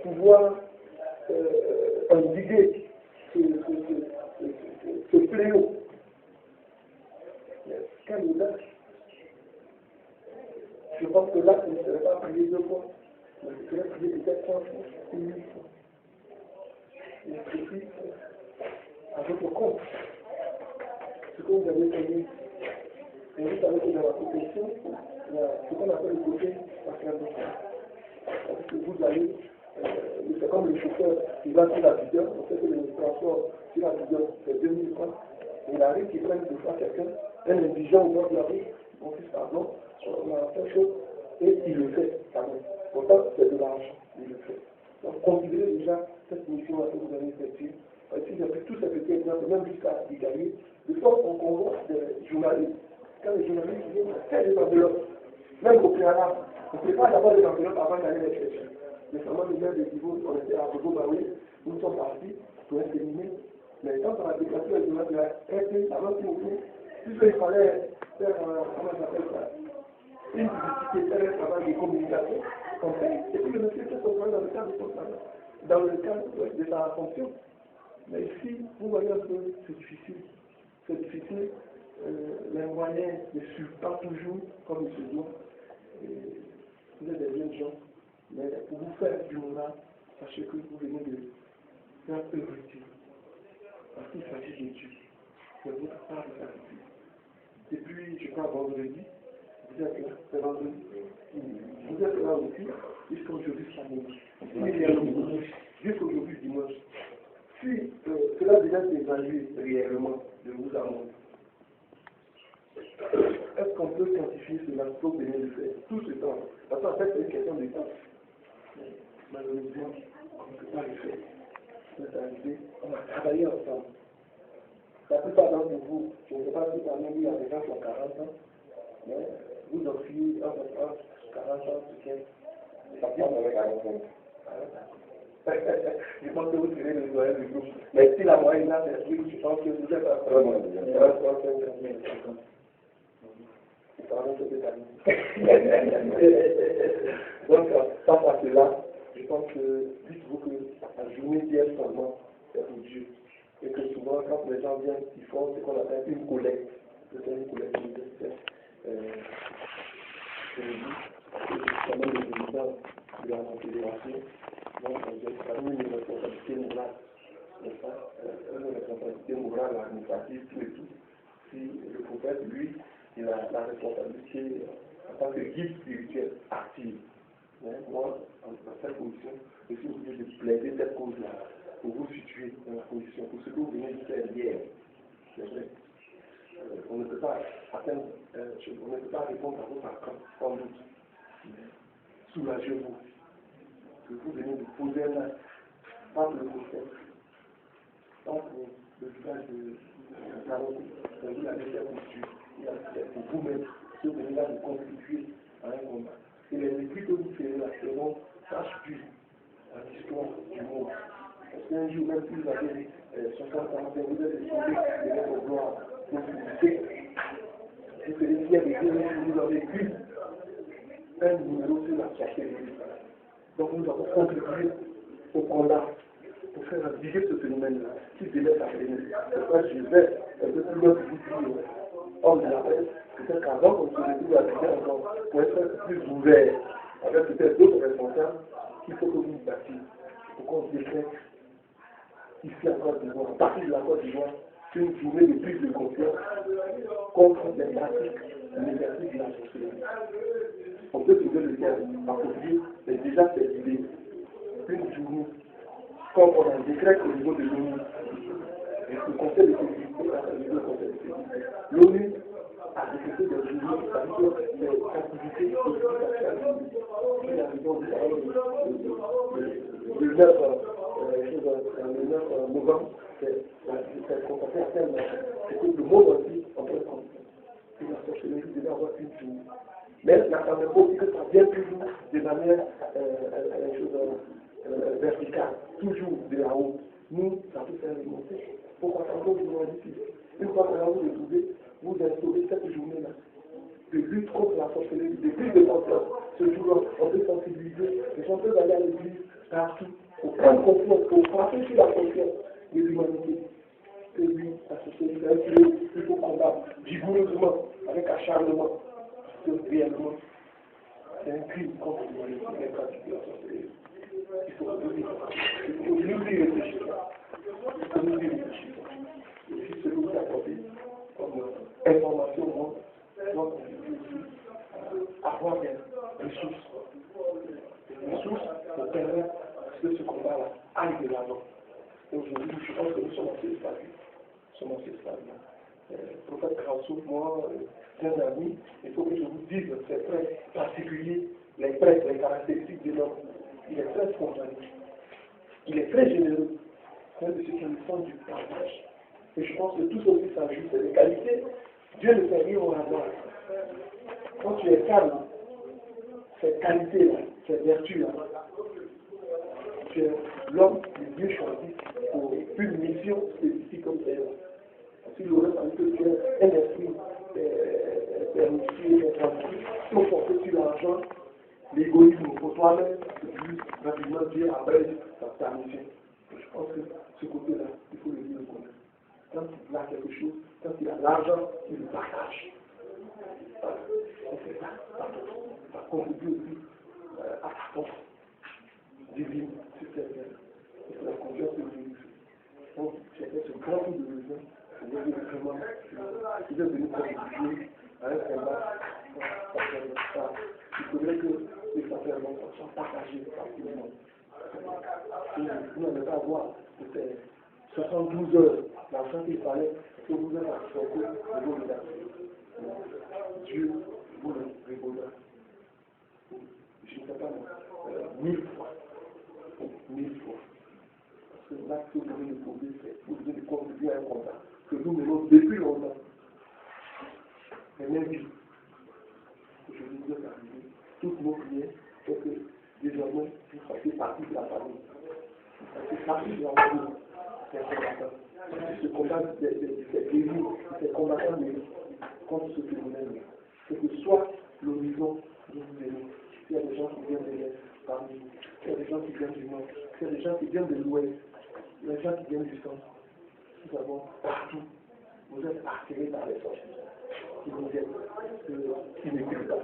pouvoir endiguer ce fléau. Quelle audace! Je pense que là, il ne serait pas prié 2 fois, mais il serait prié peut-être 3 fois, ou 1000 fois. Il suffit à votre compte ce que vous avez connu. Et vous savez que dans la profession, il y a ce qu'on appelle le côté sacerdotal. Parce que vous allez, c'est comme le chauffeur qui va sur la vigueur, on sait que le transport sur la vigueur c'est 2000 francs. Il arrive qu'il prenne deux fois quelqu'un, un indigent au bord de la rue, mon fils, pardon, on a fait chose, et il le fait quand même. Pourtant, c'est de l'argent, il le fait. Donc, considérez déjà cette mission que vous avez effectuée. Si j'ai pris tous ces petits exemples, même jusqu'à Italie, de sorte qu'on convoque des journalistes. Quand les journalistes viennent, c'est des enveloppes. Même au préalable, on ne prépare d'abord les enveloppes avant d'aller les chercher. Récemment, nous avons des niveaux, on était à Bobo Baoui, nous sommes partis pour un séminaire. Mais quand on a déplacé le journal de la RT, avant qu'il nous fait, puisqu'il fallait faire, comment on appelle ça, une publicité, faire un travail de communication, on fait, et puis le monsieur fait son travail dans le cadre de son travail, dans le cadre de sa fonction. Mais ici, vous voyez un peu, c'est difficile. C'est difficile. Les moyens ne suivent pas toujours comme il se doit. Vous êtes des jeunes gens, mais pour vous faire du moral, sachez que vous venez de faire œuvre utile. Parce qu'il s'agit de Dieu. C'est votre part de sacrifice. Depuis, je crois, vendredi, vous êtes là, c'est vendredi. Vous êtes là aussi, jusqu'aujourd'hui samedi. Jusqu'aujourd'hui dimanche. Si cela devait s'évaluer réellement de vous à moi, est-ce qu'on peut quantifier cela pour venir le faire tout ce temps? Parce qu'en fait, c'est une question de temps. Malheureusement, on ne peut pas le faire. C'est arrivé, on a travaillé ensemble. La plupart d'entre vous, je ne sais pas si parmi vous, il y a des gens qui ont 40 ans, mais vous offrez entre 40 ans, 15. Ça vient avec 40 ans. Je pense que vous serez le doyen du groupe. Mais si la moyenne là, c'est oui, je pense que vous êtes à 30 ans. Donc, face à cela, je pense que dites-vous que la journée d'hier seulement, c'est pour Dieu. Et que souvent, quand les gens viennent, ils font ce qu'on appelle une collecte. C'est une collecte c'est quand même le président de la Confédération. Donc, j'ai quand même une responsabilité morale. Une responsabilité morale, administrative, tout et tout. Si le prophète, lui, il a la responsabilité en tant que guide spirituel active. Mais moi, en cette position, je suis obligé de plaider cette cause-là pour vous situer dans la position, pour ce que vous venez de faire hier. C'est vrai. On ne peut pas atteindre, on ne peut pas répondre à votre attente, sans doute. Soulagez-vous. Que vous venez de poser un acte, pas pour le prophète, pas pour le visage de la route, mais vous l'avez fait pour Dieu. Il a fait pour vous-même, si vous venez là de contribuer à un combat. Et les écrits que vous ferez là seront tâches à l'histoire du monde. Parce qu'un jour, même si vous avez 60 ans, vous êtes sauvé de votre gloire, vous visitez. Vous serez fiers de dire que vous avez vu un numéro sur la sorcellerie. Donc nous avons contribué au combat pour faire vivre ce phénomène-là, qui devait s'arrêter. C'est pourquoi je vais un peu plus loin que vous dire, homme de la paix, peut-être qu'avant qu'on se retrouve à la encore, pour être plus ouvert, avec peut-être d'autres responsables, il faut que vous nous battiez, pour qu'on décrète ici à Côte d'Ivoire, à partir de la Côte d'Ivoire, une journée de prise de confiance contre les pratiques négatives de la sorcellerie. On peut trouver le terme approprié, mais déjà c'est l'idée. Une journée, comme on a un décret au niveau de l'ONU, et le Conseil de sécurité a réalisé le Conseil de sécurité. L'ONU a décrété des journées, c'est-à-dire des activités il a raison le 9 novembre, c'est consacré à tel c'est que le monde entier en fait comme ça. La sorcellerie devait avoir une journée. Mais la caméra aussi que ça vient toujours de manière verticale, toujours de la haut. Nous, ça peut faire remonter. Pourquoi ça nous ici? Une fois qu'on a vous retrouvé, vous instaurez cette journée-là de lutte contre la sorcellerie, de prise de conscience. Ce jour-là, on peut sensibiliser, les gens peuvent aller à l'église partout. Il faut prendre confiance, il faut frapper sur la confiance de l'humanité. Que lui, à ce il faut combattre vigoureusement, avec acharnement. Parce que réellement, c'est un crime contre l'humanité, les pratiques de la sorcellerie. Il faut nous y réfléchir. Il faut nous y réfléchir. Et puis, ce que vous apportez comme information, moi, doit contribuer aussi à avoir des ressources. Des ressources pour permettre que ce combat-là aille de l'avant. Aujourd'hui, je pense que nous sommes assez stables. Nous sommes assez stables. Prophète Krasouk, moi, un ami, il faut que je vous dise ces traits particuliers, les traits, les caractéristiques de l'homme. Il est très spontané. Il est très généreux. C'est un de ceux qui ont le sens du partage. Et je pense que tout ceci s'ajoute. C'est des qualités. Dieu ne fait rien au hasard. Quand tu es calme, cette qualité-là, cette vertu-là, tu es l'homme de Dieu choisi pour une mission spécifique comme celle-là. S'il aurait fallu que tu aies un esprit permissif, tranquille, si on portait sur l'argent, l'égoïsme pour toi-même, c'est plus rapidement dire après ta mission. Je pense que ce côté-là, il faut le dire au commun. Quand il a quelque chose, quand il a l'argent, il le partage. On fait ça, ça contribue aussi à la force divine sur cette terre. Et c'est la confiance de Dieu. Donc, j'ai fait ce grand coup de besoin. Vraiment, il est venu contribuer à un combat. Il faudrait que les sacrements soient partagés par tout le monde. Nous n'allons pas voir que c'est 72 heures, l'argent qu'il fallait que vous êtes à sortir de vos médailles. Dieu vous le répondra. Je ne sais pas, 1000 fois. 1000 fois. Parce que là, que vous devez nous poser, c'est vous devez contribuer à un combat que nous menons depuis longtemps. Mais même vie, je vous ai arrivé, toutes nos prières, c'est que désormais, vous fassiez partie de la famille. Vous fassiez partie de la famille des combattants. Ce combat, c'est guéri, c'est combattant de contre ce phénomène. C'est que soit l'horizon de vous aimez. Il y a des gens qui viennent de l'Est parmi vous. Il y a des gens qui viennent du Nord. Il y a des gens qui viennent de l'Ouest. Il y a des gens qui viennent du Centre. Nous avons partout. Vous êtes attirés par les sorties. Qui vous êtes, qui n'écoutent pas.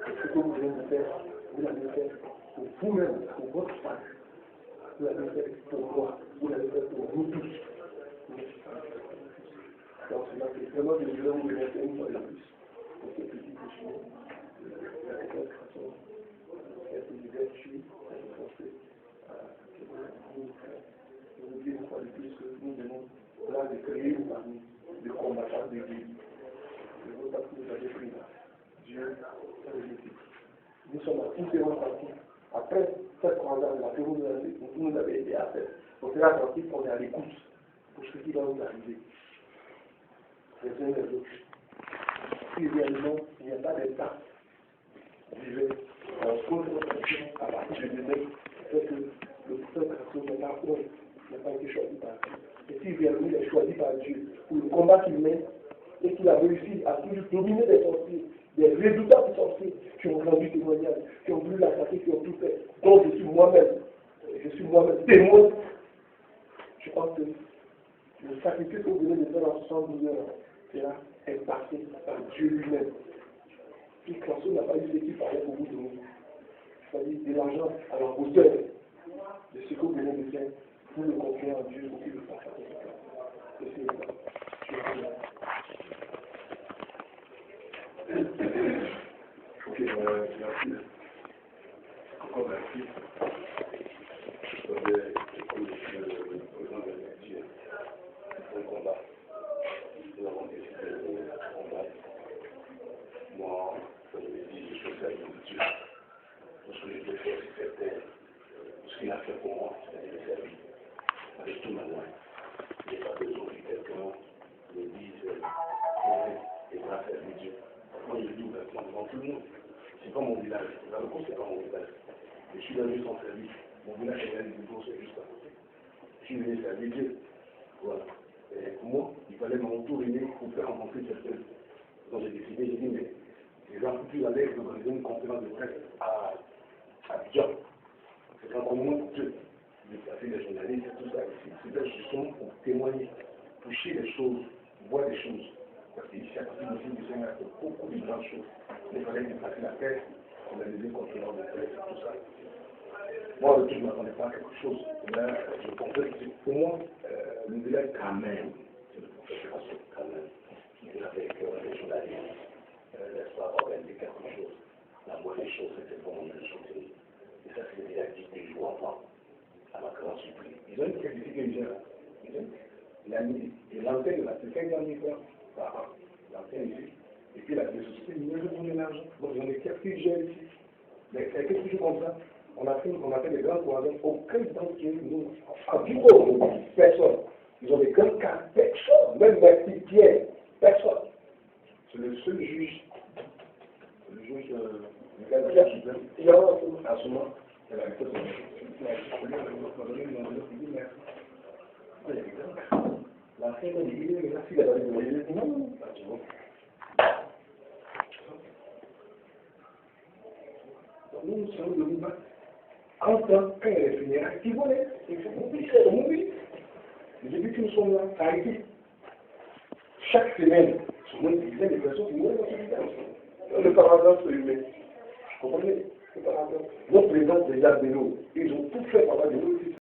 Ce que vous venez de faire, vous l'avez fait pour vous-même, pour votre famille. Vous l'avez fait pour moi. Vous l'avez fait pour nous tous. Donc, c'est vraiment que je vais vous remercier une fois de plus pour ce petit échange. La création, cette vertu, cette pensée, je vous dis une fois de plus que nous venons là de créer une famille de combattants de vie. Je veux pas que vous avez pris là. Dieu, c'est le métier. Nous sommes à différents parties. Après cette croisade-là que vous nous avez aidé à faire, on sera attentif qu'on est à l'écoute pour ce qui va nous arriver. Les uns les autres. Si réellement il n'y a pas d'état vivant en confrontation à partir du désert, c'est que le prophète Christ n'a pas été choisi par Dieu. Et si réellement il est choisi par Dieu pour le combat qu'il mène et qu'il a réussi à toujours dominer des sorciers, des résultats des sorciers qui ont rendu témoignage, qui ont voulu l'attaquer, qui ont tout fait, dont je suis moi-même témoin. Je pense que le sacrifice que vous venez de faire en 72 heures, cela est passé par Dieu lui-même. Et François n'a pas eu ce qu'il fallait pour vous donner. C'est-à-dire de l'argent à la hauteur de ce que vous venez de faire, vous le confiez en Dieu pour qu'il le fasse à votre place. Et c'est ça. Ok, merci. Encore merci. Je vais écouter le président de l'Église. Un combat. Nous avons décidé de combattre. Moi, comme je l'ai dit, je suis service de Dieu. Tout ce que je peux faire, c'est faire ce qu'il a fait pour moi, c'est-à-dire le servir avec tout ma main. Il n'y a pas besoin que quelqu'un me dise et va servir Dieu. Moi, je dis ouvertement devant tout le monde. C'est pas mon village. La Locos, c'est pas mon village. Je suis venu sans service. Mon village est un boulot, c'est juste à côté. Je suis venu servir Dieu. Voilà. Et pour moi, il fallait m'entourer pour faire rencontrer quelqu'un. Donc j'ai décidé, j'ai dit, mais Les gens foutus à l'aise d'organiser une conférence de presse à Abidjan. C'est un moment de déplacer les journalistes et tout ça ici. C'était justement pour témoigner, toucher les choses, voir des choses. Parce qu'ici, à partir du du Seigneur, il y a beaucoup de grandes choses. Il fallait déplacer la presse, organiser une conférence de presse et tout ça. Moi, je ne m'attendais pas à quelque chose. Là, je pensais que c'est pour moi, le village quand même, c'est le professeur quand même, qui est avec les journalistes, n'est-ce pas, organiser quelque chose. La moindre des choses, c'était pour moi de sauter. Et ça, c'est déjà dit des jours avant, à ma grande surprise. Ils ont une crédibilité que j'ai là. Il a mis, et l'antenne, là, c'est 50 000 francs par an. L'antenne ici. Et puis, la société, ils nous donnent l'argent. Donc, j'en ai quelques jeunes ici. Mais c'est quelque chose comme ça. On a fait des grands poisons, aucun d'entre eux, nous, en bureau, personne. Ils ont des grands cas, personne, même Merci Pierre, personne. C'est le seul juge, il y a un moment, elle a été la fin de l'île, il a fait la validation. Non, tu vois. Nous sommes le mouvement. Quand elle est finie, il volait. Il faut mourir. Depuis que nous sommes là, ça a été. Chaque semaine, sur moins de dizaines de personnes qui mourent dans ce village. Le paragraphe humain. Vous comprenez? Le paragraphe. Notre président, c'est Jacques Bello. Ils ont tout fait par là de nous.